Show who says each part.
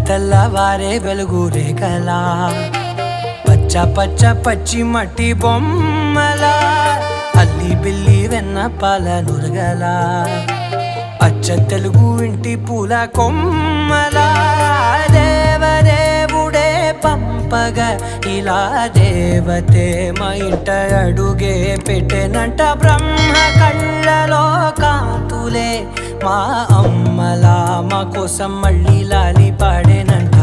Speaker 1: తెల్లవారే వెలుగు రేఖలా పచ్చ పచ్చ పచ్చి మట్టి బొమ్మలా అల్లి బిల్లి వెన్న పాల నురగలా అచ్చ తెలుగు ఇంటి పూల కొమ్మలా దేవదేవుడే పంపగా ఇలా దేవతే మా ఇంట అడుగే పెట్టెనంట బ్రహ్మ కళ్ళలో కాంతులే మా అమ్మలా మా కోసం మళ్ళీ లాలి పాడేనంట.